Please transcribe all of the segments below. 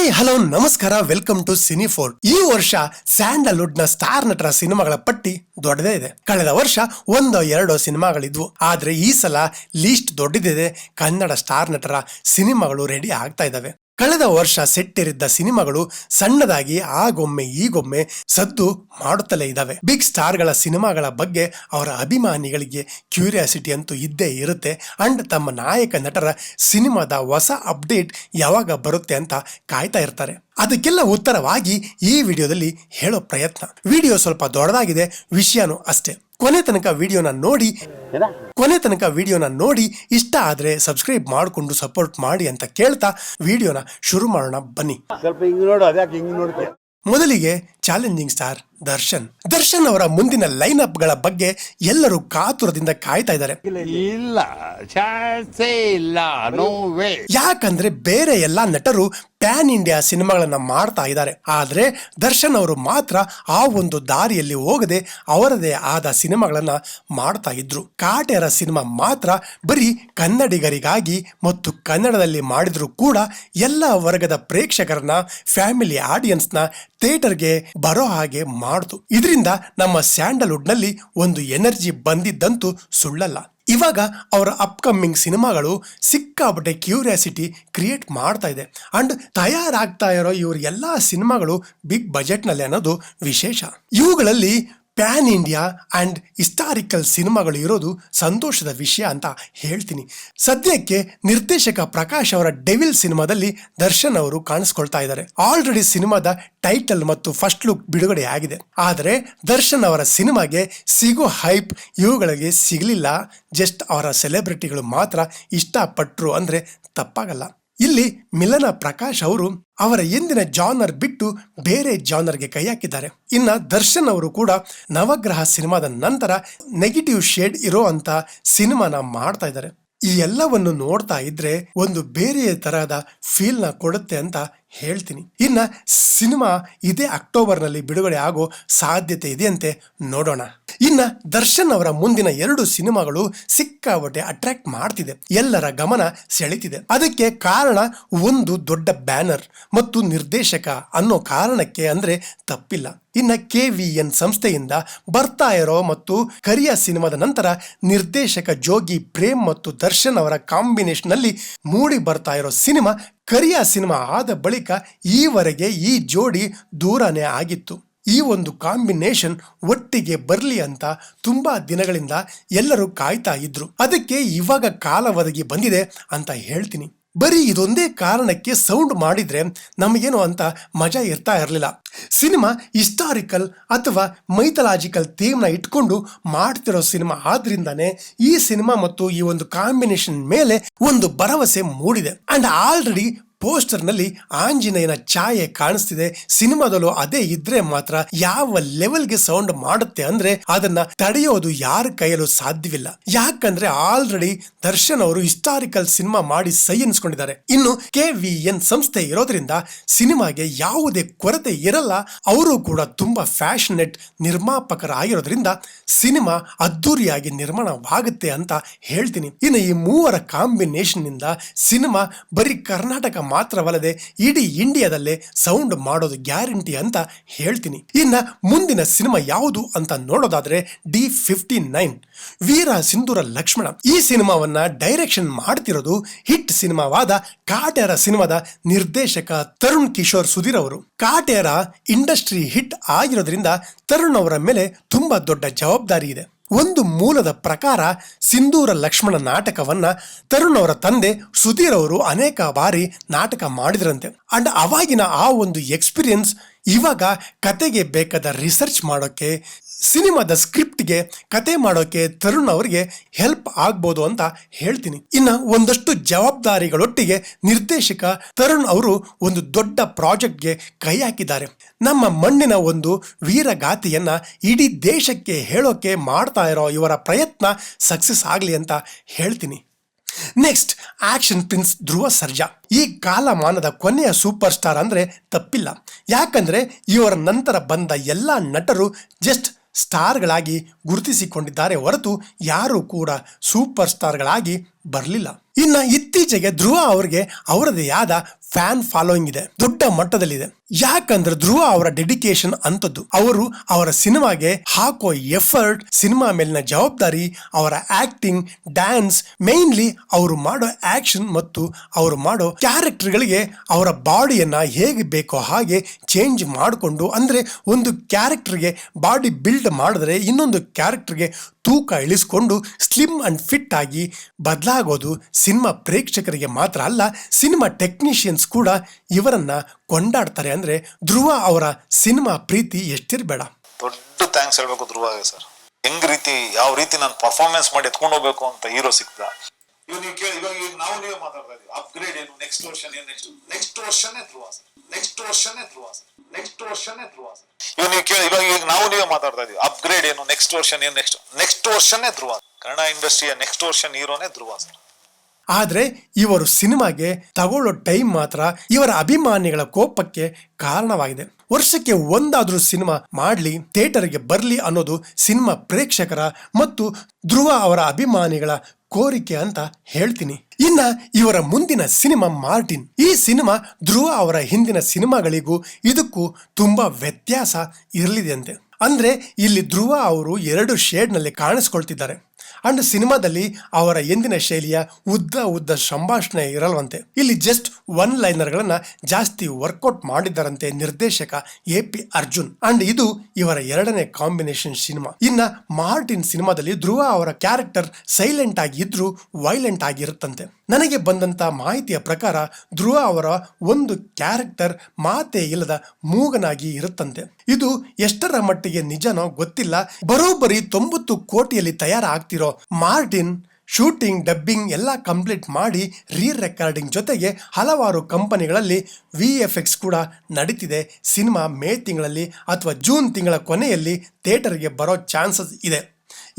Hi hello ನಮಸ್ಕಾರ, welcome to ಸಿನಿಫೋರ್. ಈ ವರ್ಷ ಸ್ಯಾಂಡಲ್ವುಡ್ ನ ಸ್ಟಾರ್ ನಟರ ಸಿನಿಮಾಗಳ ಪಟ್ಟಿ ದೊಡ್ಡದೇ ಇದೆ. ಕಳೆದ ವರ್ಷ 1-2 ಸಿನಿಮಾಗಳಿದ್ವು, ಆದ್ರೆ ಈ ಸಲ ಲೀಸ್ಟ್ ದೊಡ್ಡದಿದೆ. ಕನ್ನಡ ಸ್ಟಾರ್ ನಟರ ಸಿನಿಮಾಗಳು ರೆಡಿ ಆಗ್ತಾ ಇದಾವೆ. ಕಳೆದ ವರ್ಷ ಸೆಟ್ಟೇರಿದ್ದ ಸಿನಿಮಾಗಳು ಸಣ್ಣದಾಗಿ ಆಗೊಮ್ಮೆ ಈಗೊಮ್ಮೆ ಸದ್ದು ಮಾಡುತ್ತಲೇ ಇದ್ದಾವೆ. ಬಿಗ್ ಸ್ಟಾರ್ಗಳ ಸಿನಿಮಾಗಳ ಬಗ್ಗೆ ಅವರ ಅಭಿಮಾನಿಗಳಿಗೆ ಕ್ಯೂರಿಯಾಸಿಟಿ ಅಂತೂ ಇದ್ದೇ ಇರುತ್ತೆ. ಅಂಡ್ ತಮ್ಮ ನಾಯಕ ನಟರ ಸಿನಿಮಾದ ಹೊಸ ಅಪ್ಡೇಟ್ ಯಾವಾಗ ಬರುತ್ತೆ ಅಂತ ಕಾಯ್ತಾ ಇರ್ತಾರೆ. ಅದಕ್ಕೆಲ್ಲ ಉತ್ತರವಾಗಿ ಈ ವಿಡಿಯೋದಲ್ಲಿ ಹೇಳೋ ಪ್ರಯತ್ನ. ವಿಡಿಯೋ ಸ್ವಲ್ಪ ದೊಡ್ಡದಾಗಿದೆ, ವಿಷಯನೂ ಅಷ್ಟೇ. ಕೊನೆ ತನಕ ವಿಡಿಯೋನ ನೋಡಿ ಇಷ್ಟ ಆದ್ರೆ ಸಬ್ಸ್ಕ್ರೈಬ್ ಮಾಡಿಕೊಂಡು ಸಪೋರ್ಟ್ ಮಾಡಿ ಅಂತ ಕೇಳ್ತಾ ವಿಡಿಯೋನ ಶುರು ಮಾಡೋಣ ಬನ್ನಿ. ಮೊದಲಿಗೆ ಚಾಲೆಂಜಿಂಗ್ ಸ್ಟಾರ್ ದರ್ಶನ್ ಅವರ ಮುಂದಿನ ಲೈನ್ ಅಪ್ ಗಳ ಬಗ್ಗೆ ಎಲ್ಲರೂ ಕಾತುರದಿಂದ ಕಾಯ್ತಾ ಇದ್ದಾರೆ. ಯಾಕಂದ್ರೆ ಬೇರೆ ಎಲ್ಲಾ ನಟರು ಪ್ಯಾನ್ ಇಂಡಿಯಾ ಸಿನಿಮಾಗಳನ್ನ ಮಾಡ್ತಾ ಇದ್ದಾರೆ, ಆದ್ರೆ ದರ್ಶನ್ ಅವರು ಮಾತ್ರ ಆ ಒಂದು ದಾರಿಯಲ್ಲಿ ಹೋಗದೆ ಅವರದೇ ಆದ ಸಿನಿಮಾಗಳನ್ನ ಮಾಡ್ತಾ ಇದ್ರು. ಕಾಟೇರ ಸಿನಿಮಾ ಮಾತ್ರ ಬರೀ ಕನ್ನಡಿಗರಿಗಾಗಿ ಮತ್ತು ಕನ್ನಡದಲ್ಲಿ ಮಾಡಿದ್ರು ಕೂಡ ಎಲ್ಲ ವರ್ಗದ ಪ್ರೇಕ್ಷಕರನ್ನ, ಫ್ಯಾಮಿಲಿ ಆಡಿಯನ್ಸ್ ನ ಥಿಯೇಟರ್ಗೆ ಬರೋ ಹಾಗೆ ಮಾಡ್ತು. ಇದರಿಂದ ನಮ್ಮ ಸ್ಯಾಂಡಲ್ವುಡ್ ನಲ್ಲಿ ಒಂದು ಎನರ್ಜಿ ಬಂದಿದ್ದಂತೂ ಸುಳ್ಳಲ್ಲ. ಇವಾಗ ಅವರ ಅಪ್ಕಮಿಂಗ್ ಸಿನಿಮಾಗಳು ಸಿಕ್ಕಾಪಟ್ಟೆ ಕ್ಯೂರಿಯಾಸಿಟಿ ಕ್ರಿಯೇಟ್ ಮಾಡ್ತಾ ಇದೆ. ಅಂಡ್ ತಯಾರಾಗ್ತಾ ಇರೋ ಇವ್ರ ಎಲ್ಲಾ ಸಿನಿಮಾಗಳು ಬಿಗ್ ಬಜೆಟ್ ನಲ್ಲಿ ಅನ್ನೋದು ವಿಶೇಷ. ಇವುಗಳಲ್ಲಿ ಪ್ಯಾನ್ ಇಂಡಿಯಾ ಅಂಡ್ ಹಿಸ್ಟಾರಿಕಲ್ ಸಿನಿಮಾಗಳು ಇರೋದು ಸಂತೋಷದ ವಿಷಯ ಅಂತ ಹೇಳ್ತೀನಿ. ಸದ್ಯಕ್ಕೆ ನಿರ್ದೇಶಕ ಪ್ರಕಾಶ್ ಅವರ ಡೆವಿಲ್ ಸಿನಿಮಾದಲ್ಲಿ ದರ್ಶನ್ ಅವರು ಕಾಣಿಸ್ಕೊಳ್ತಾ ಇದ್ದಾರೆ. ಆಲ್ರೆಡಿ ಸಿನಿಮಾದ ಟೈಟಲ್ ಮತ್ತು ಫಸ್ಟ್ ಲುಕ್ ಬಿಡುಗಡೆ ಆಗಿದೆ. ಆದರೆ ದರ್ಶನ್ ಅವರ ಸಿನಿಮಾಗೆ ಸಿಗೋ ಹೈಪ್ ಇವುಗಳಿಗೆ ಸಿಗಲಿಲ್ಲ. ಜಸ್ಟ್ ಅವರ ಸೆಲೆಬ್ರಿಟಿಗಳು ಮಾತ್ರ ಇಷ್ಟಪಟ್ರು ಅಂದ್ರೆ ತಪ್ಪಾಗಲ್ಲ. ಇಲ್ಲಿ ಮಿಲನ ಪ್ರಕಾಶ್ ಅವರು ಅವರ ಎಂದಿನ ಜಾನರ್ ಬಿಟ್ಟು ಬೇರೆ ಜಾನರ್ಗೆ ಕೈ ಹಾಕಿದ್ದಾರೆ. ಇನ್ನ ದರ್ಶನ್ ಅವರು ಕೂಡ ನವಗ್ರಹ ಸಿನಿಮಾದ ನಂತರ ನೆಗೆಟಿವ್ ಶೇಡ್ ಇರೋ ಅಂತ ಸಿನಿಮಾನ ಮಾಡ್ತಾ ಇದ್ದಾರೆ. ಈ ಎಲ್ಲವನ್ನು ನೋಡ್ತಾ ಇದ್ರೆ ಒಂದು ಬೇರೆ ತರಹದ ಫೀಲ್ ನ ಕೊಡುತ್ತೆ ಅಂತ ಹೇಳ್ತೀನಿ. ಇನ್ನ ಸಿನಿಮಾ ಇದೇ ಅಕ್ಟೋಬರ್ ನಲ್ಲಿ ಬಿಡುಗಡೆ ಆಗೋ ಸಾಧ್ಯತೆ ಇದೆಯಂತೆ, ನೋಡೋಣ. ಇನ್ನ ದರ್ಶನ್ ಅವರ ಮುಂದಿನ 2 ಸಿನಿಮಾಗಳು ಸಿಕ್ಕಾಪಟ್ಟೆ ಅಟ್ರಾಕ್ಟ್ ಮಾಡ್ತಿದೆ, ಎಲ್ಲರ ಗಮನ ಸೆಳೀತಿದೆ. ಅದಕ್ಕೆ ಕಾರಣ ಒಂದು ದೊಡ್ಡ ಬ್ಯಾನರ್ ಮತ್ತು ನಿರ್ದೇಶಕ ಅನ್ನೋ ಕಾರಣಕ್ಕೆ ಅಂದ್ರೆ ತಪ್ಪಿಲ್ಲ. ಇನ್ನ KVN ಸಂಸ್ಥೆಯಿಂದ ಬರ್ತಾ ಇರೋ ಮತ್ತು ಕರಿಯ ಸಿನಿಮಾದ ನಂತರ ನಿರ್ದೇಶಕ ಜೋಗಿ ಪ್ರೇಮ್ ಮತ್ತು ದರ್ಶನ್ ಅವರ ಕಾಂಬಿನೇಷನ್ ನಲ್ಲಿ ಮೂಡಿ ಬರ್ತಾ ಇರೋ ಸಿನಿಮಾ ಕರಿಯ ಸಿನಿಮಾ ಆದ ಬಳಿಕ ಈವರೆಗೆ ಈ ಜೋಡಿ ದೂರನೇ ಆಗಿತ್ತು. ಈ ಒಂದು ಕಾಂಬಿನೇಷನ್ ಒಟ್ಟಿಗೆ ಬರ್ಲಿ ಅಂತ ತುಂಬಾ ದಿನಗಳಿಂದ ಎಲ್ಲರೂ ಕಾಯ್ತಾ ಇದ್ರು. ಅದಕ್ಕೆ ಇವಾಗ ಕಾಲ ಒದಗಿ ಬಂದಿದೆ ಅಂತ ಹೇಳ್ತೀನಿ. ಬರೀ ಇದೊಂದೇ ಕಾರಣಕ್ಕೆ ಸೌಂಡ್ ಮಾಡಿದ್ರೆ ನಮಗೇನು ಅಂತ ಮಜಾ ಇರ್ತಾ ಇರಲಿಲ್ಲ. ಸಿನಿಮಾ ಹಿಸ್ಟಾರಿಕಲ್ ಅಥವಾ ಮೈಥಲಾಜಿಕಲ್ ಥೀಮ್ನ ಇಟ್ಕೊಂಡು ಮಾಡ್ತಿರೋ ಸಿನಿಮಾ ಆದ್ರಿಂದಾನೆ ಈ ಸಿನಿಮಾ ಮತ್ತು ಈ ಒಂದು ಕಾಂಬಿನೇಷನ್ ಮೇಲೆ ಒಂದು ಭರವಸೆ ಮೂಡಿದೆ. ಅಂಡ್ ಆಲ್ರೆಡಿ ಪೋಸ್ಟರ್ ನಲ್ಲಿ ಆಂಜನೇಯನ ಛಾಯೆ ಕಾಣಿಸ್ತಿದೆ. ಸಿನಿಮಾದಲ್ಲೂ ಅದೇ ಇದ್ರೆ ಮಾತ್ರ ಯಾವ ಲೆವೆಲ್ಗೆ ಸೌಂಡ್ ಮಾಡುತ್ತೆ ಅಂದ್ರೆ ಅದನ್ನ ತಡೆಯೋದು ಯಾರ ಕೈಯಲ್ಲೂ ಸಾಧ್ಯವಿಲ್ಲ. ಯಾಕಂದ್ರೆ ಆಲ್ರೆಡಿ ದರ್ಶನ್ ಅವರು ಹಿಸ್ಟಾರಿಕಲ್ ಸಿನಿಮಾ ಮಾಡಿ ಸೈ ಎನ್ಸ್ಕೊಂಡಿದ್ದಾರೆ. ಇನ್ನು KVN ಸಂಸ್ಥೆ ಇರೋದ್ರಿಂದ ಸಿನಿಮಾಗೆ ಯಾವುದೇ ಕೊರತೆ ಇರಲ್ಲ. ಅವರು ಕೂಡ ತುಂಬಾ ಫ್ಯಾಷನೇಟ್ ನಿರ್ಮಾಪಕರಾಗಿರೋದ್ರಿಂದ ಸಿನಿಮಾ ಅದ್ದೂರಿಯಾಗಿ ನಿರ್ಮಾಣವಾಗುತ್ತೆ ಅಂತ ಹೇಳ್ತೀನಿ. ಇನ್ನು ಈ ಮೂವರ ಕಾಂಬಿನೇಷನ್ ಇಂದ ಸಿನಿಮಾ ಬರೀ ಕರ್ನಾಟಕ ಮಾತ್ರವಲ್ಲದೆ ಇಡೀ ಇಂಡಿಯಾದಲ್ಲೇ ಸೌಂಡ್ ಮಾಡೋದು ಗ್ಯಾರಂಟಿ ಅಂತ ಹೇಳ್ತೀನಿ. ಇನ್ನ ಮುಂದಿನ ಸಿನಿಮಾ ಯಾವುದು ಅಂತ ನೋಡೋದಾದ್ರೆ D59 ವೀರ ಸಿಂಧೂರ ಲಕ್ಷ್ಮಣ. ಈ ಸಿನಿಮಾವನ್ನ ಡೈರೆಕ್ಷನ್ ಮಾಡ್ತಿರೋದು ಹಿಟ್ ಸಿನಿಮಾವಾದ ಕಾಟೇರ ಸಿನಿಮಾದ ನಿರ್ದೇಶಕ ತರುಣ್ ಕಿಶೋರ್ ಸುಧೀರ್ ಅವರು. ಕಾಟೇರ ಇಂಡಸ್ಟ್ರಿ ಹಿಟ್ ಆಗಿರೋದ್ರಿಂದ ತರುಣ್ ಅವರ ಮೇಲೆ ತುಂಬಾ ದೊಡ್ಡ ಜವಾಬ್ದಾರಿ ಇದೆ. ಒಂದು ಮೂಲದ ಪ್ರಕಾರ ಸಿಂಧೂರ ಲಕ್ಷ್ಮಣ ನಾಟಕವನ್ನ ತರುಣ್ ಅವರ ತಂದೆ ಸುಧೀರ್ ಅವರು ಅನೇಕ ಬಾರಿ ನಾಟಕ ಮಾಡಿದ್ರಂತೆ. ಅಂಡ್ ಅವಾಗಿನ ಆ ಒಂದು ಎಕ್ಸ್ಪೀರಿಯನ್ಸ್ ಇವಾಗ ಕತೆಗೆ ಬೇಕಾದ ರಿಸರ್ಚ್ ಮಾಡೋಕೆ, ಸಿನಿಮಾದ ಸ್ಕ್ರಿಪ್ಟ್ಗೆ ಕತೆ ಮಾಡೋಕೆ ತರುಣ್ ಅವರಿಗೆ ಹೆಲ್ಪ್ ಆಗ್ಬೋದು ಅಂತ ಹೇಳ್ತೀನಿ. ಇನ್ನ ಒಂದಷ್ಟು ಜವಾಬ್ದಾರಿಗಳೊಟ್ಟಿಗೆ ನಿರ್ದೇಶಕ ತರುಣ್ ಅವರು ಒಂದು ದೊಡ್ಡ ಪ್ರಾಜೆಕ್ಟ್ಗೆ ಕೈ ಹಾಕಿದ್ದಾರೆ. ನಮ್ಮ ಮಣ್ಣಿನ ಒಂದು ವೀರಗಾಥೆಯನ್ನ ಇಡೀ ದೇಶಕ್ಕೆ ಹೇಳೋಕೆ ಮಾಡ್ತಾ ಇರೋ ಇವರ ಪ್ರಯತ್ನ ಸಕ್ಸಸ್ ಆಗ್ಲಿ ಅಂತ ಹೇಳ್ತೀನಿ. Next action prince Dhruva Sarja. ಈ ಕಾಲಮಾನದ ಕೊನೆಯ ಸೂಪರ್ ಸ್ಟಾರ್ ಅಂದ್ರೆ ತಪ್ಪಿಲ್ಲ. ಯಾಕಂದ್ರೆ ಇವರ ನಂತರ ಬಂದ ಎಲ್ಲಾ ನಟರು ಜಸ್ಟ್ ಸ್ಟಾರ್ಗಳಾಗಿ ಗುರುತಿಸಿಕೊಂಡಿದ್ದಾರೆ ಹೊರತು ಯಾರೂ ಕೂಡ ಸೂಪರ್ ಸ್ಟಾರ್ಗಳಾಗಿ ಬರಲಿಲ್ಲ. ಇನ್ನ ಇತ್ತೀಚೆಗೆ ಧ್ರುವ ಅವರಿಗೆ ಅವರದೇ ಆದ ಫ್ಯಾನ್ ಫಾಲೋಯಿಂಗ್ ಇದೆ, ದೊಡ್ಡ ಮಟ್ಟದಲ್ಲಿದೆ. ಯಾಕಂದ್ರೆ ಧ್ರುವ ಅವರ ಡೆಡಿಕೇಶನ್ ಅಂತದ್ದು. ಅವರು ಅವರ ಸಿನಿಮಾಗೆ ಹಾಕೋ ಎಫರ್ಟ್, ಸಿನಿಮಾ ಮೇಲಿನ ಜವಾಬ್ದಾರಿ, ಅವರ ಆಕ್ಟಿಂಗ್, ಡ್ಯಾನ್ಸ್, ಮೇನ್ಲಿ ಅವರು ಮಾಡೋ ಆಕ್ಷನ್ ಮತ್ತು ಅವರು ಮಾಡೋ ಕ್ಯಾರೆಕ್ಟರ್ಗಳಿಗೆ ಅವರ ಬಾಡಿಯನ್ನ ಹೇಗೆ ಬೇಕೋ ಹಾಗೆ ಚೇಂಜ್ ಮಾಡಿಕೊಂಡು, ಅಂದ್ರೆ ಒಂದು ಕ್ಯಾರೆಕ್ಟರ್ಗೆ ಬಾಡಿ ಬಿಲ್ಡ್ ಮಾಡಿದ್ರೆ ಇನ್ನೊಂದು ಕ್ಯಾರೆಕ್ಟರ್ಗೆ ತೂಕ ಇಳಿಸ್ಕೊಂಡು ಸ್ಲಿಮ್ ಅಂಡ್ ಫಿಟ್ ಆಗಿ ಬದಲಾಗೋದು ಸಿನಿಮಾ ಪ್ರೇಕ್ಷಕರಿಗೆ ಮಾತ್ರ ಅಲ್ಲ, ಸಿನಿಮಾ ಟೆಕ್ನಿಷಿಯನ್ಸ್ ಕೂಡ ಇವರನ್ನ ಕೊಂಡಾಡ್ತಾರೆ. ಅಂದ್ರೆ ಧ್ರುವ ಅವರ ಸಿನಿಮಾ ಪ್ರೀತಿ ಎಷ್ಟಿರಬೇಡ. ದೊಡ್ಡ ಥ್ಯಾಂಕ್ಸ್ ಹೇಳ್ಬೇಕು ಧ್ರುವಗೆ ಸರ್. ಹೆಂಗ್ ರೀತಿ ಯಾವ ರೀತಿ ನಾನು ಪರ್ಫಾರ್ಮೆನ್ಸ್ ಮಾಡಿ ಎತ್ಕೊಂಡು ಹೋಗ್ಬೇಕು ಅಂತ ಹೀರೋ ಸಿಕ್ತ. ಇವಾಗ ನೀವು ಕೇಳಿ, ಇವಾಗ ನಾವು ನೀವೇ ಮಾತಾಡ್ತಾ ಇದೀವಿ, ಅಪ್ಗ್ರೇಡ್ ಏನು, ನೆಕ್ಸ್ಟ್ ವರ್ಷನ್ ಏನು, ನೆಕ್ಸ್ಟ್ ವರ್ಷನೇ ಧ್ರುವ ಸರ್, ನೆಕ್ಸ್ಟ್ ವರ್ಷನೇ ಧ್ರುವ ಸರ್, ನೆಕ್ಸ್ಟ್ ವರ್ಷನೇ ಧ್ರುವ ಸರ್. ಇವಾಗ ನೀವು ಕೇಳಿ, ಇವಾಗ ನಾವು ನೀವೇ ಮಾತಾಡ್ತಾ ಇದೀವಿ, ಅಪ್ಗ್ರೇಡ್ ಏನು, ನೆಕ್ಸ್ಟ್ ವರ್ಷನ್ ಏನು, ನೆಕ್ಸ್ಟ್ ವರ್ಷನೇ ಧ್ರುವ. ಕನ್ನಡ ಇಂಡಸ್ಟ್ರಿಯ ನೆಕ್ಸ್ಟ್ ವರ್ಷನ್ ಹೀರೋನೇ ಧ್ರುವ ಸರ್. ಆದ್ರೆ ಇವರು ಸಿನಿಮಾಗೆ ತಗೊಳ್ಳೋ ಟೈಮ್ ಮಾತ್ರ ಇವರ ಅಭಿಮಾನಿಗಳ ಕೋಪಕ್ಕೆ ಕಾರಣವಾಗಿದೆ. ವರ್ಷಕ್ಕೆ ಒಂದಾದ್ರೂ ಸಿನಿಮಾ ಮಾಡ್ಲಿ, ಥಿಯೇಟರ್ಗೆ ಬರ್ಲಿ ಅನ್ನೋದು ಸಿನಿಮಾ ಪ್ರೇಕ್ಷಕರ ಮತ್ತು ಧ್ರುವ ಅವರ ಅಭಿಮಾನಿಗಳ ಕೋರಿಕೆ ಅಂತ ಹೇಳ್ತೀನಿ. ಇನ್ನ ಇವರ ಮುಂದಿನ ಸಿನಿಮಾ ಮಾರ್ಟಿನ್. ಈ ಸಿನಿಮಾ ಧ್ರುವ ಅವರ ಹಿಂದಿನ ಸಿನಿಮಾಗಳಿಗೂ ಇದಕ್ಕೂ ತುಂಬಾ ವ್ಯತ್ಯಾಸ ಇರಲಿದೆ ಅಂತೆ. ಅಂದ್ರೆ ಇಲ್ಲಿ ಧ್ರುವ ಅವರು 2 ಶೇಡ್ನಲ್ಲಿ ಕಾಣಿಸ್ಕೊಳ್ತಿದ್ದಾರೆ. ಅಂಡ್ ಸಿನಿಮಾದಲ್ಲಿ ಅವರ ಎಂದಿನ ಶೈಲಿಯ ಉದ್ದ ಸಂಭಾಷಣೆ ಇರಲ್ವಂತೆ. ಇಲ್ಲಿ ಜಸ್ಟ್ ಒನ್ ಲೈನರ್ಗಳನ್ನ ಜಾಸ್ತಿ ವರ್ಕೌಟ್ ಮಾಡಿದ್ದಾರಂತೆ ನಿರ್ದೇಶಕ AP ಅರ್ಜುನ್. ಅಂಡ್ ಇದು ಇವರ 2ನೇ ಕಾಂಬಿನೇಷನ್ ಸಿನಿಮಾ. ಇನ್ನ ಮಾರ್ಟಿನ್ ಸಿನಿಮಾದಲ್ಲಿ ಧ್ರುವ ಅವರ ಕ್ಯಾರೆಕ್ಟರ್ ಸೈಲೆಂಟ್ ಆಗಿ ಇದ್ರೂ ವೈಲೆಂಟ್ ಆಗಿರುತ್ತಂತೆ. ನನಗೆ ಬಂದಂತ ಮಾಹಿತಿಯ ಪ್ರಕಾರ ಧ್ರುವ ಅವರ ಒಂದು ಕ್ಯಾರೆಕ್ಟರ್ ಮಾತೇ ಇಲ್ಲದ ಮೂಗನಾಗಿ ಇರುತ್ತಂತೆ. ಇದು ಎಷ್ಟರ ಮಟ್ಟಿಗೆ ನಿಜನೋ ಗೊತ್ತಿಲ್ಲ. ಬರೋಬ್ಬರಿ 90 ಕೋಟಿಯಲ್ಲಿ ತಯಾರಾಗ್ತಿರೋ ಮಾರ್ಟಿನ್ ಶೂಟಿಂಗ್, ಡಬ್ಬಿಂಗ್ ಎಲ್ಲ ಕಂಪ್ಲೀಟ್ ಮಾಡಿ ರೆಕಾರ್ಡಿಂಗ್ ಜೊತೆಗೆ ಹಲವಾರು ಕಂಪನಿಗಳಲ್ಲಿ VFX ಕೂಡ ನಡೀತಿದೆ. ಸಿನಿಮಾ ಮೇ ತಿಂಗಳಲ್ಲಿ ಅಥವಾ ಜೂನ್ ತಿಂಗಳ ಕೊನೆಯಲ್ಲಿ ಥಿಯೇಟರ್ಗೆ ಬರೋ ಚಾನ್ಸಸ್ ಇದೆ.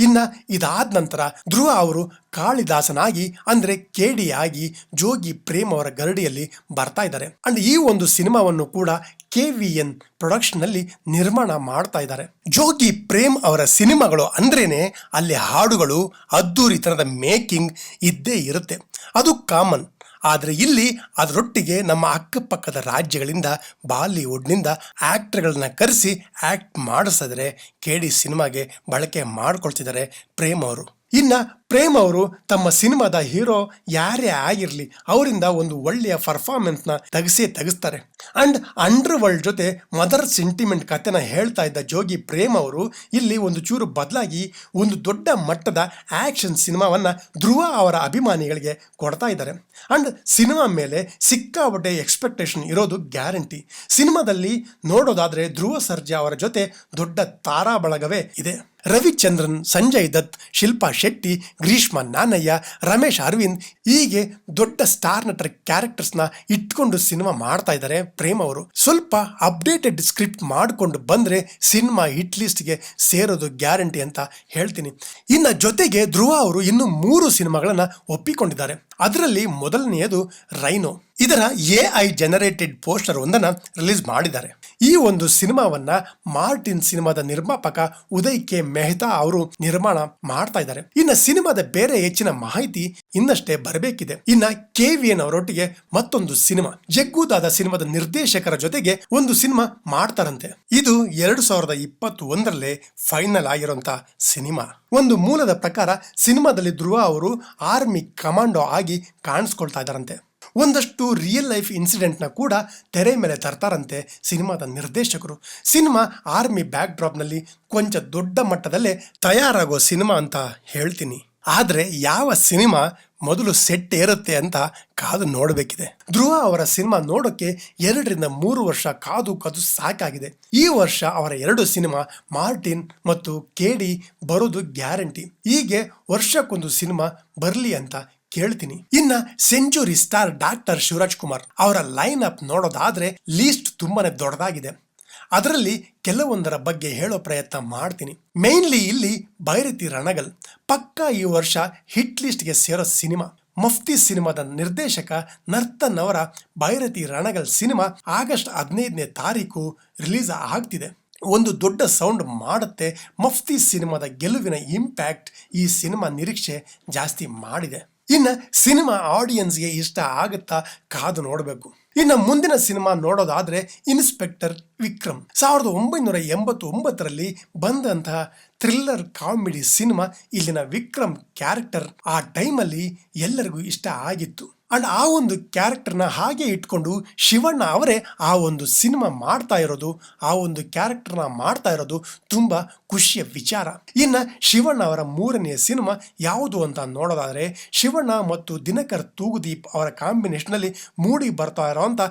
ಇನ್ನ ಇದಾದ ನಂತರ ಧ್ರುವ ಅವರು ಕಾಳಿದಾಸನಾಗಿ ಅಂದ್ರೆ KD ಆಗಿ ಜೋಗಿ ಪ್ರೇಮ್ ಅವರ ಗರಡಿಯಲ್ಲಿ ಬರ್ತಾ ಇದ್ದಾರೆ. ಅಂಡ್ ಈ ಒಂದು ಸಿನಿಮಾವನ್ನು ಕೂಡ KVN ಪ್ರೊಡಕ್ಷನ್ ನಲ್ಲಿ ನಿರ್ಮಾಣ ಮಾಡ್ತಾ ಇದ್ದಾರೆ. ಜೋಗಿ ಪ್ರೇಮ್ ಅವರ ಸಿನಿಮಾಗಳು ಅಂದ್ರೇನೆ ಅಲ್ಲಿ ಹಾಡುಗಳು, ಅದ್ದೂರಿತನದ ಮೇಕಿಂಗ್ ಇದ್ದೇ ಇರುತ್ತೆ, ಅದು ಕಾಮನ್. ಆದರೆ ಇಲ್ಲಿ ಅದರೊಟ್ಟಿಗೆ ನಮ್ಮ ಅಕ್ಕಪಕ್ಕದ ರಾಜ್ಯಗಳಿಂದ ಬಾಲಿವುಡ್ನಿಂದ ಆ್ಯಕ್ಟರ್ಗಳನ್ನ ಕರೆಸಿ ಆ್ಯಕ್ಟ್ ಮಾಡಿಸಿದ್ರೆ KD ಸಿನಿಮಾಗೆ ಬಳಕೆ ಮಾಡ್ಕೊಳ್ತಿದ್ದಾರೆ ಪ್ರೇಮ್ ಅವರು. ಇನ್ನು ಪ್ರೇಮ್ ಅವರು ತಮ್ಮ ಸಿನಿಮಾದ ಹೀರೋ ಯಾರೇ ಆಗಿರಲಿ ಅವರಿಂದ ಒಂದು ಒಳ್ಳೆಯ ಪರ್ಫಾರ್ಮೆನ್ಸ್ನ ತೆಗಿಸ್ತಾರೆ. ಅಂಡ್ ಅಂಡರ್ ವರ್ಲ್ಡ್ ಜೊತೆ ಮದರ್ ಸೆಂಟಿಮೆಂಟ್ ಕಥೆನ ಹೇಳ್ತಾ ಇದ್ದ ಜೋಗಿ ಪ್ರೇಮ್ ಅವರು ಇಲ್ಲಿ ಒಂದು ಚೂರು ಬದಲಾಗಿ ಒಂದು ದೊಡ್ಡ ಮಟ್ಟದ ಆಕ್ಷನ್ ಸಿನಿಮಾವನ್ನ ಧ್ರುವ ಅವರ ಅಭಿಮಾನಿಗಳಿಗೆ ಕೊಡ್ತಾ ಇದ್ದಾರೆ. ಅಂಡ್ ಸಿನಿಮಾ ಮೇಲೆ ಸಿಕ್ಕಾಪಟ್ಟೆ ಎಕ್ಸ್ಪೆಕ್ಟೇಷನ್ ಇರೋದು ಗ್ಯಾರಂಟಿ. ಸಿನಿಮಾದಲ್ಲಿ ನೋಡೋದಾದ್ರೆ ಧ್ರುವ ಸರ್ಜಾ ಅವರ ಜೊತೆ ದೊಡ್ಡ ತಾರಾ ಬಳಗವೇ ಇದೆ. ರವಿಚಂದ್ರನ್, ಸಂಜಯ್ ದತ್, ಶಿಲ್ಪಾ ಶೆಟ್ಟಿ, ಗ್ರೀಷ್ಮಾ ನಾನಯ್ಯ, ರಮೇಶ್ ಅರವಿಂದ್ ಹೀಗೆ ದೊಡ್ಡ ಸ್ಟಾರ್ ನಟರ ಕ್ಯಾರೆಕ್ಟರ್ಸ್ನ ಇಟ್ಕೊಂಡು ಸಿನಿಮಾ ಮಾಡ್ತಾ ಇದ್ದಾರೆ ಪ್ರೇಮ್ ಅವರು. ಸ್ವಲ್ಪ ಅಪ್ಡೇಟೆಡ್ ಸ್ಕ್ರಿಪ್ಟ್ ಮಾಡಿಕೊಂಡು ಬಂದ್ರೆ ಸಿನಿಮಾ ಹಿಟ್ ಲಿಸ್ಟ್ಗೆ ಸೇರೋದು ಗ್ಯಾರಂಟಿ ಅಂತ ಹೇಳ್ತೀನಿ. ಇನ್ನು ಜೊತೆಗೆ ಧ್ರುವ ಅವರು ಇನ್ನು 3 ಸಿನಿಮಾಗಳನ್ನ ಒಪ್ಪಿಕೊಂಡಿದ್ದಾರೆ. ಅದರಲ್ಲಿ ಮೊದಲನೆಯದು ರೈನೋ. ಇದರ AI ಜನರೇಟೆಡ್ ಪೋಸ್ಟರ್ ಒಂದನ್ನು ರಿಲೀಸ್ ಮಾಡಿದ್ದಾರೆ. ಈ ಒಂದು ಸಿನಿಮಾವನ್ನ ಮಾರ್ಟಿನ್ ಸಿನಿಮಾದ ನಿರ್ಮಾಪಕ ಉದಯ್ ಕೆ ಮೆಹ್ತಾ ಅವರು ನಿರ್ಮಾಣ ಮಾಡ್ತಾ ಇದ್ದಾರೆ. ಇನ್ನು ಸಿನಿಮಾದ ಬೇರೆ ಹೆಚ್ಚಿನ ಮಾಹಿತಿ ಇನ್ನಷ್ಟೇ ಬರಬೇಕಿದೆ. ಇನ್ನ KVN ಅವರೊಟ್ಟಿಗೆ ಮತ್ತೊಂದು ಸಿನಿಮಾ, ಜಗ್ಗುದಾದ ಸಿನಿಮಾದ ನಿರ್ದೇಶಕರ ಜೊತೆಗೆ ಒಂದು ಸಿನಿಮಾ ಮಾಡ್ತಾರಂತೆ. ಇದು 2021ರಲ್ಲೇ ಫೈನಲ್ ಆಗಿರುವಂತ ಸಿನಿಮಾ. ಒಂದು ಮೂಲದ ಪ್ರಕಾರ ಸಿನಿಮಾದಲ್ಲಿ ಧ್ರುವ ಅವರು ಆರ್ಮಿ ಕಮಾಂಡೋ ಆಗಿ ಕಾಣಿಸ್ಕೊಳ್ತಾ ಇದ್ದಾರಂತೆ. ಒಂದಷ್ಟು ರಿಯಲ್ ಲೈಫ್ ಇನ್ಸಿಡೆಂಟ್ನ ಕೂಡ ತೆರೆ ಮೇಲೆ ತರ್ತಾರಂತೆ ಸಿನಿಮಾದ ನಿರ್ದೇಶಕರು. ಸಿನಿಮಾ ಆರ್ಮಿ ಬ್ಯಾಕ್ ಡ್ರಾಪ್ನಲ್ಲಿ ಕೊಂಚ ದೊಡ್ಡ ಮಟ್ಟದಲ್ಲೇ ತಯಾರಾಗೋ ಸಿನಿಮಾ ಅಂತ ಹೇಳ್ತೀನಿ. ಆದರೆ ಯಾವ ಸಿನಿಮಾ ಮೊದಲು ಸೆಟ್ ಏರುತ್ತೆ ಅಂತ ಕಾದು ನೋಡಬೇಕಿದೆ. ಧ್ರುವ ಅವರ ಸಿನಿಮಾ ನೋಡೋಕ್ಕೆ 2 ರಿಂದ 3 ವರ್ಷ ಕಾದು ಸಾಕಾಗಿದೆ. ಈ ವರ್ಷ ಅವರ 2 ಸಿನಿಮಾ ಮಾರ್ಟಿನ್ ಮತ್ತು KD ಬರೋದು ಗ್ಯಾರಂಟಿ. ಹೀಗೆ ವರ್ಷಕ್ಕೊಂದು ಸಿನಿಮಾ ಬರಲಿ ಅಂತ ಕೇಳ್ತೀನಿ. ಇನ್ನ century star doctor Shivaraj Kumar ಅವರ ಲೈನ್ ಅಪ್ ನೋಡೋದಾದ್ರೆ ಲೀಸ್ಟ್ ತುಂಬಾನೇ ದೊಡ್ಡದಾಗಿದೆ. ಅದರಲ್ಲಿ ಕೆಲವೊಂದರ ಬಗ್ಗೆ ಹೇಳೋ ಪ್ರಯತ್ನ ಮಾಡ್ತೀನಿ. ಮೇನ್ಲಿ ಇಲ್ಲಿ ಭೈರತಿ ರಣಗಲ್ ಪಕ್ಕಾ ಈ ವರ್ಷ ಹಿಟ್ ಲಿಸ್ಟ್ಗೆ ಸೇರೋ ಸಿನಿಮಾ. ಮಫ್ತಿ ಸಿನಿಮಾದ ನಿರ್ದೇಶಕ ನರ್ತನ್ ಅವರ ಭೈರತಿ ರಣಗಲ್ ಸಿನಿಮಾ ಆಗಸ್ಟ್ 15ನೇ ತಾರೀಕು ರಿಲೀಸ್ ಆಗ್ತಿದೆ. ಒಂದು ದೊಡ್ಡ ಸೌಂಡ್ ಮಾಡುತ್ತೆ. ಮಫ್ತಿ ಸಿನಿಮಾದ ಗೆಲುವಿನ ಇಂಪ್ಯಾಕ್ಟ್ ಈ ಸಿನಿಮಾ ನಿರೀಕ್ಷೆ ಜಾಸ್ತಿ ಮಾಡಿದೆ. ಇನ್ನು ಸಿನಿಮಾ ಆಡಿಯನ್ಸ್ಗೆ ಇಷ್ಟ ಆಗುತ್ತಾ ಕಾದು ನೋಡಬೇಕು. ಇನ್ನು ಮುಂದಿನ ಸಿನಿಮಾ ನೋಡೋದಾದ್ರೆ ಇನ್ಸ್ಪೆಕ್ಟರ್ ವಿಕ್ರಮ್ 1989ರಲ್ಲಿ ಬಂದಂತಹ ಥ್ರಿಲ್ಲರ್ ಕಾಮಿಡಿ ಸಿನಿಮಾ. ಇಲ್ಲಿನ ವಿಕ್ರಮ್ ಕ್ಯಾರೆಕ್ಟರ್ ಆ ಟೈಮಲ್ಲಿ ಎಲ್ಲರಿಗೂ ಇಷ್ಟ ಆಗಿತ್ತು. ಅಂಡ್ ಆ ಒಂದು ಕ್ಯಾರೆಕ್ಟರ್ನ ಹಾಗೆ ಇಟ್ಕೊಂಡು ಶಿವಣ್ಣ ಅವರೇ ಆ ಒಂದು ಸಿನಿಮಾ ಮಾಡ್ತಾ ಇರೋದು ತುಂಬಾ ಖುಷಿಯ ವಿಚಾರ. ಇನ್ನು ಶಿವಣ್ಣ ಅವರ 3ನೇ ಸಿನಿಮಾ ಯಾವುದು ಅಂತ ನೋಡೋದಾದ್ರೆ ಶಿವಣ್ಣ ಮತ್ತು ದಿನಕರ್ ತೂಗುದೀಪ್ ಅವರ ಕಾಂಬಿನೇಷನ್ ಅಲ್ಲಿ ಮೂಡಿ ಬರ್ತಾ ಇರೋಂತ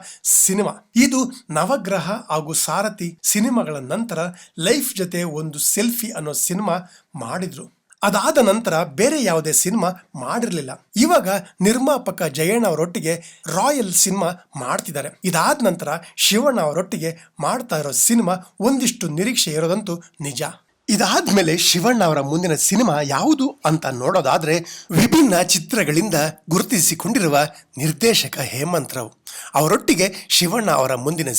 ಸಿನಿಮಾ ಇದು. ನವಗ್ರಹ ಹಾಗೂ ಸಾರಥಿ ಸಿನಿಮಾಗಳ ನಂತರ ಲೈಫ್ ಜೊತೆ ಒಂದು ಸೆಲ್ಫಿ ಅನ್ನೋ ಸಿನಿಮಾ ಮಾಡಿದ್ರು. ಅದಾದ ನಂತರ ಬೇರೆ ಯಾವುದೇ ಸಿನಿಮಾ ಮಾಡಿರಲಿಲ್ಲ. ಇವಾಗ ನಿರ್ಮಾಪಕ ಜಯಣ್ಣ ಅವರೊಟ್ಟಿಗೆ ರಾಯಲ್ ಸಿನಿಮಾ ಮಾಡ್ತಿದ್ದಾರೆ. ಇದಾದ ನಂತರ ಶಿವಣ್ಣ ಅವರೊಟ್ಟಿಗೆ ಮಾಡ್ತಾ ಇರೋ ಸಿನಿಮಾ ಒಂದಿಷ್ಟು ನಿರೀಕ್ಷೆ ಇರೋದಂತೂ ನಿಜ. ಇದಾದ್ಮೇಲೆ ಶಿವಣ್ಣ ಅವರ ಮುಂದಿನ ಸಿನಿಮಾ ಯಾವುದು ಅಂತ ನೋಡೋದಾದ್ರೆ ವಿಭಿನ್ನ ಚಿತ್ರಗಳಿಂದ ಗುರುತಿಸಿಕೊಂಡಿರುವ ನಿರ್ದೇಶಕ ಹೇಮಂತ್ ರಾವ್ ಅವರೊಟ್ಟಿಗೆ ಶಿವಣ್ಣ ಅವರ ಮುಂದಿನ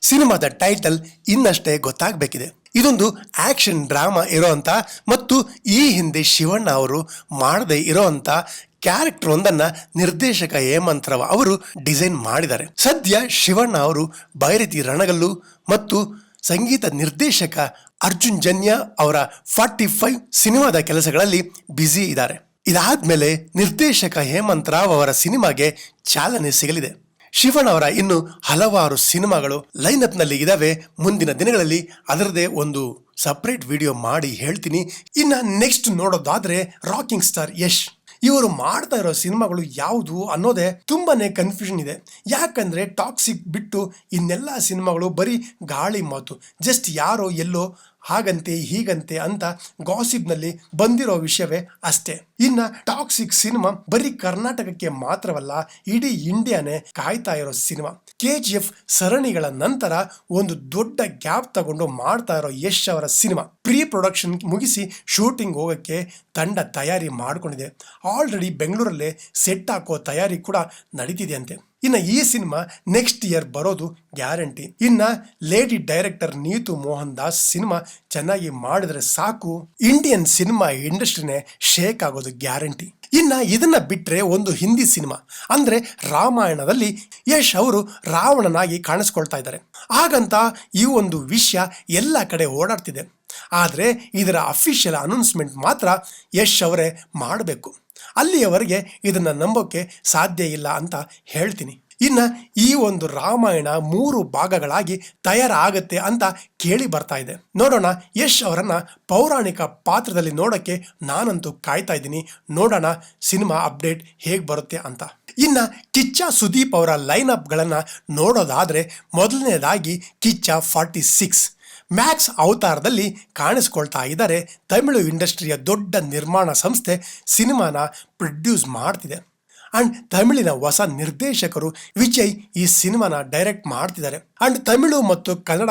ಸಿನಿಮಾದ ಟೈಟಲ್ ಇನ್ನಷ್ಟೇ ಗೊತ್ತಾಗಬೇಕಿದೆ. ಇದೊಂದು ಆಕ್ಷನ್ ಡ್ರಾಮಾ ಇರೋಂಥ ಮತ್ತು ಈ ಹಿಂದೆ ಶಿವಣ್ಣ ಅವರು ಮಾಡದೇ ಇರೋಂಥ ಕ್ಯಾರೆಕ್ಟರ್ ಒಂದನ್ನ ನಿರ್ದೇಶಕ ಹೇಮಂತ್ ರಾವ್ ಅವರು ಡಿಸೈನ್ ಮಾಡಿದ್ದಾರೆ. ಸದ್ಯ ಶಿವಣ್ಣ ಅವರು ಬೈರತಿ ರಣಗಲ್ಲು ಮತ್ತು ಸಂಗೀತ ನಿರ್ದೇಶಕ ಅರ್ಜುನ್ ಜನ್ಯ ಅವರ 45 ಸಿನಿಮಾದ ಕೆಲಸಗಳಲ್ಲಿ ಬ್ಯುಸಿ ಇದ್ದಾರೆ. ಇದಾದ್ಮೇಲೆ ನಿರ್ದೇಶಕ ಹೇಮಂತ್ ರಾವ್ ಅವರ ಸಿನಿಮಾಗೆ ಚಾಲನೆ ಸಿಗಲಿದೆ. ಶಿವಣ್ಣ ಅವರ ಇನ್ನು ಹಲವಾರು ಸಿನಿಮಾಗಳು ಲೈನ್ಅಪ್ ನಲ್ಲಿ ಇದಾವೆ. ಮುಂದಿನ ದಿನಗಳಲ್ಲಿ ಅದರದೇ ಒಂದು ಸಪರೇಟ್ ವಿಡಿಯೋ ಮಾಡಿ ಹೇಳ್ತೀನಿ. ಇನ್ನ ನೆಕ್ಸ್ಟ್ ನೋಡೋದಾದ್ರೆ ರಾಕಿಂಗ್ ಸ್ಟಾರ್ ಯಶ್ ಇವರು ಮಾಡ್ತಾ ಇರೋ ಸಿನಿಮಾಗಳು ಯಾವುದು ಅನ್ನೋದೇ ತುಂಬಾನೇ ಕನ್ಫ್ಯೂಷನ್ ಇದೆ. ಯಾಕಂದ್ರೆ ಟಾಕ್ಸಿಕ್ ಬಿಟ್ಟು ಇನ್ನೆಲ್ಲ ಸಿನಿಮಾಗಳು ಬರೀ ಗಾಳಿ ಮಾತು, ಜಸ್ಟ್ ಯಾರೋ ಎಲ್ಲೋ ಹಾಗಂತೆ ಹೀಗಂತೆ ಅಂತ ಗಾಸಿಪ್ನಲ್ಲಿ ಬಂದಿರೋ ವಿಷಯವೇ ಅಷ್ಟೇ. ಇನ್ನ ಟಾಕ್ಸಿಕ್ ಸಿನಿಮಾ ಬರೀ ಕರ್ನಾಟಕಕ್ಕೆ ಮಾತ್ರವಲ್ಲ, ಇಡೀ ಇಂಡಿಯಾನೇ ಕಾಯ್ತಾ ಇರೋ ಸಿನಿಮಾ. KGF ಸರಣಿಗಳ ನಂತರ ಒಂದು ದೊಡ್ಡ ಗ್ಯಾಪ್ ತಗೊಂಡು ಮಾಡ್ತಾ ಇರೋ ಯಶ್ ಅವರ ಸಿನಿಮಾ ಪ್ರೀ ಪ್ರೊಡಕ್ಷನ್ ಮುಗಿಸಿ ಶೂಟಿಂಗ್ ಹೋಗಕ್ಕೆ ತಂಡ ತಯಾರಿ ಮಾಡ್ಕೊಂಡಿದೆ. ಆಲ್ರೆಡಿ ಬೆಂಗಳೂರಲ್ಲೇ ಸೆಟ್ ಹಾಕೋ ತಯಾರಿ ಕೂಡ ನಡೀತಿದೆ ಅಂತೆ. ಇನ್ನು ಈ ಸಿನಿಮಾ ನೆಕ್ಸ್ಟ್ ಇಯರ್ ಬರೋದು ಗ್ಯಾರಂಟಿ. ಇನ್ನ lady director Neetu Mohan Das cinema ಚೆನ್ನಾಗಿ ಮಾಡಿದ್ರೆ ಸಾಕು, ಇಂಡಿಯನ್ ಸಿನಿಮಾ ಇಂಡಸ್ಟ್ರಿನೇ ಶೇಕ್ ಆಗೋದು ಗ್ಯಾರಂಟಿ. ಇನ್ನ ಇದನ್ನ ಬಿಟ್ರೆ ಒಂದು ಹಿಂದಿ ಸಿನಿಮಾ ಅಂದ್ರೆ ರಾಮಾಯಣದಲ್ಲಿ ಯಶ್ ಅವರು ರಾವಣನಾಗಿ ಕಾಣಿಸ್ಕೊಳ್ತಾ ಇದ್ದಾರೆ. ಹಾಗಂತ ಈ ಒಂದು ವಿಷಯ ಎಲ್ಲ ಕಡೆ ಓಡಾಡ್ತಿದೆ. ಆದ್ರೆ ಇದರ ಅಫಿಷಿಯಲ್ ಅನೌನ್ಸ್ಮೆಂಟ್ ಮಾತ್ರ ಯಶ್ ಅವರೇ ಮಾಡಬೇಕು. ಅಲ್ಲಿಯವರೆಗೆ ಇದನ್ನ ನಂಬೋಕೆ ಸಾಧ್ಯ ಇಲ್ಲ ಅಂತ ಹೇಳ್ತೀನಿ. ಇನ್ನ ಈ ಒಂದು ರಾಮಾಯಣ 3 ಭಾಗಗಳಾಗಿ ತಯಾರಾಗತ್ತೆ ಅಂತ ಕೇಳಿ ಬರ್ತಾ ಇದೆ. ನೋಡೋಣ, ಯಶ್ ಅವರನ್ನ ಪೌರಾಣಿಕ ಪಾತ್ರದಲ್ಲಿ ನೋಡಕ್ಕೆ ನಾನಂತೂ ಕಾಯ್ತಾ ಇದ್ದೀನಿ. ನೋಡೋಣ ಸಿನಿಮಾ ಅಪ್ಡೇಟ್ ಹೇಗೆ ಬರುತ್ತೆ ಅಂತ. ಇನ್ನ ಕಿಚ್ಚ ಸುದೀಪ್ ಅವರ ಲೈನ್ ಅಪ್ ಗಳನ್ನ ನೋಡೋದಾದ್ರೆ ಮೊದಲನೇದಾಗಿ ಕಿಚ್ಚ 46 ಮ್ಯಾಕ್ಸ್ ಅವತಾರದಲ್ಲಿ ಕಾಣಿಸ್ಕೊಳ್ತಾ ಇದ್ದಾರೆ. ತಮಿಳು ಇಂಡಸ್ಟ್ರಿಯ ದೊಡ್ಡ ನಿರ್ಮಾಣ ಸಂಸ್ಥೆ ಸಿನಿಮಾನ ಪ್ರೊಡ್ಯೂಸ್ ಮಾಡ್ತಿದೆ. ಅಂಡ್ ತಮಿಳಿನ ಹೊಸ ನಿರ್ದೇಶಕರು ವಿಜಯ್ ಈ ಸಿನಿಮಾನ ಡೈರೆಕ್ಟ್ ಮಾಡ್ತಿದ್ದಾರೆ. ಅಂಡ್ ತಮಿಳು ಮತ್ತು ಕನ್ನಡ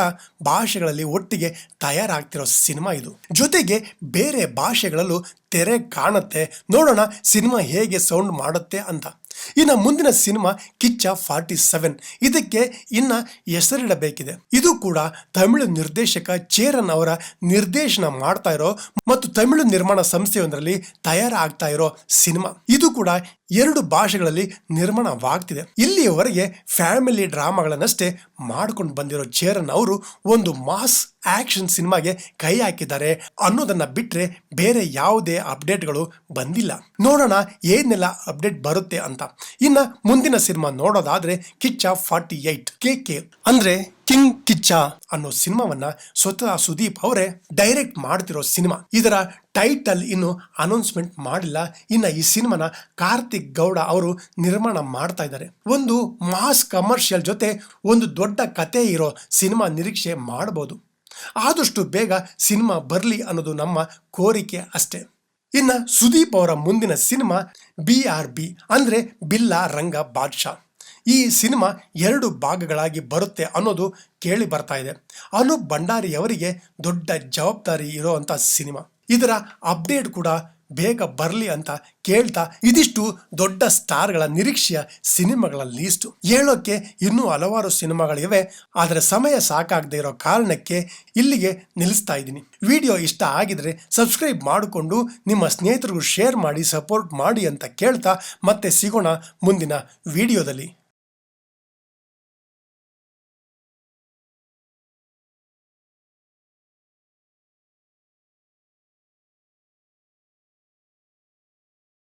ಭಾಷೆಗಳಲ್ಲಿ ಒಟ್ಟಿಗೆ ತಯಾರಾಗ್ತಿರೋ ಸಿನಿಮಾ ಇದು. ಜೊತೆಗೆ ಬೇರೆ ಭಾಷೆಗಳಲ್ಲೂ ತೆರೆ ಕಾಣುತ್ತೆ. ನೋಡೋಣ ಸಿನಿಮಾ ಹೇಗೆ ಸೌಂಡ್ ಮಾಡುತ್ತೆ ಅಂತ. ಇನ್ನು ಮುಂದಿನ ಸಿನಿಮಾ ಕಿಚ್ಚ 47. ಇದಕ್ಕೆ ಇನ್ನ ಹೆಸರಿಡಬೇಕಿದೆ. ಇದು ಕೂಡ ತಮಿಳು ನಿರ್ದೇಶಕ ಚೇರನ್ ಅವರ ನಿರ್ದೇಶನ ಮಾಡ್ತಾ ಇರೋ ಮತ್ತು ತಮಿಳು ನಿರ್ಮಾಣ ಸಂಸ್ಥೆಯೊಂದರಲ್ಲಿ ತಯಾರಾಗ್ತಾ ಇರೋ ಸಿನಿಮಾ. ಇದು ಕೂಡ 2 ಭಾಷೆಗಳಲ್ಲಿ ನಿರ್ಮಾಣವಾಗ್ತಿದೆ. ಇಲ್ಲಿಯವರೆಗೆ ಫ್ಯಾಮಿಲಿ ಡ್ರಾಮಾಗಳನ್ನಷ್ಟೇ ಮಾಡ್ಕೊಂಡು ಬಂದಿರೋ ಚೇರನ್ ಅವರು ಒಂದು ಮಾಸ್ ಆಕ್ಷನ್ ಸಿನಿಮಾಗೆ ಕೈ ಹಾಕಿದ್ದಾರೆ ಅನ್ನೋದನ್ನ ಬಿಟ್ರೆ ಬೇರೆ ಯಾವುದೇ ಅಪ್ಡೇಟ್ಗಳು ಬಂದಿಲ್ಲ. ನೋಡೋಣ ಏನೆಲ್ಲ ಅಪ್ಡೇಟ್ ಬರುತ್ತೆ ಅಂತ. ಇನ್ನ ಮುಂದಿನ ಸಿನಿಮಾ ನೋಡೋದಾದ್ರೆ ಕಿಚ್ಚ 48 KK ಅಂದ್ರೆ ಕಿಂಗ್ ಕಿಚ್ಚ ಅನ್ನೋ ಸಿನಿಮಾವನ್ನ ಸ್ವತಃ ಸುದೀಪ್ ಅವರೇ ಡೈರೆಕ್ಟ್ ಮಾಡ್ತಿರೋ ಸಿನಿಮಾ. ಇದರ ಟೈಟಲ್ ಇನ್ನು ಅನೌನ್ಸ್ಮೆಂಟ್ ಮಾಡಿಲ್ಲ. ಇನ್ನ ಈ ಸಿನಿಮಾನ ಕಾರ್ತಿಕ್ ಗೌಡ ಅವರು ನಿರ್ಮಾಣ ಮಾಡ್ತಾ ಇದ್ದಾರೆ. ಒಂದು ಮಾಸ್ ಕಮರ್ಷಿಯಲ್ ಜೊತೆ ಒಂದು ದೊಡ್ಡ ಕತೆ ಇರೋ ಸಿನಿಮಾ ನಿರೀಕ್ಷೆ ಮಾಡಬಹುದು. ಆದಷ್ಟು ಬೇಗ ಸಿನಿಮಾ ಬರಲಿ ಅನ್ನೋದು ನಮ್ಮ ಕೋರಿಕೆ ಅಷ್ಟೇ. ಇನ್ನ ಸುದೀಪ್ ಅವರ ಮುಂದಿನ ಸಿನಿಮಾ BRB ಅಂದ್ರೆ ಬಿಲ್ಲಾ ರಂಗ ಬಾದ್ಶಾ. ಈ ಸಿನಿಮಾ 2 ಭಾಗಗಳಾಗಿ ಬರುತ್ತೆ ಅನ್ನೋದು ಕೇಳಿ ಬರ್ತಾ ಇದೆ. ಅನೂಪ್ ಭಂಡಾರಿ ಅವರಿಗೆ ದೊಡ್ಡ ಜವಾಬ್ದಾರಿ ಇರುವಂತ ಸಿನಿಮಾ. ಇದರ ಅಪ್ಡೇಟ್ ಕೂಡ ಬೇಗ ಬರಲಿ ಅಂತ ಕೇಳ್ತಾ ಇದಿಷ್ಟು ದೊಡ್ಡ ಸ್ಟಾರ್ಗಳ ನಿರೀಕ್ಷೆಯ ಸಿನಿಮಾಗಳ ಲೀಸ್ಟು. ಹೇಳೋಕೆ ಇನ್ನೂ ಹಲವಾರು ಸಿನಿಮಾಗಳಿವೆ, ಆದರೆ ಸಮಯ ಸಾಕಾಗದೇ ಇರೋ ಕಾರಣಕ್ಕೆ ಇಲ್ಲಿಗೆ ನಿಲ್ಲಿಸ್ತಾ ಇದ್ದೀನಿ. ವಿಡಿಯೋ ಇಷ್ಟ ಆಗಿದ್ರೆ ಸಬ್ಸ್ಕ್ರೈಬ್ ಮಾಡಿಕೊಂಡು ನಿಮ್ಮ ಸ್ನೇಹಿತರಿಗೂ ಶೇರ್ ಮಾಡಿ ಸಪೋರ್ಟ್ ಮಾಡಿ ಅಂತ ಕೇಳ್ತಾ ಮತ್ತೆ ಸಿಗೋಣ ಮುಂದಿನ ವಿಡಿಯೋದಲ್ಲಿ.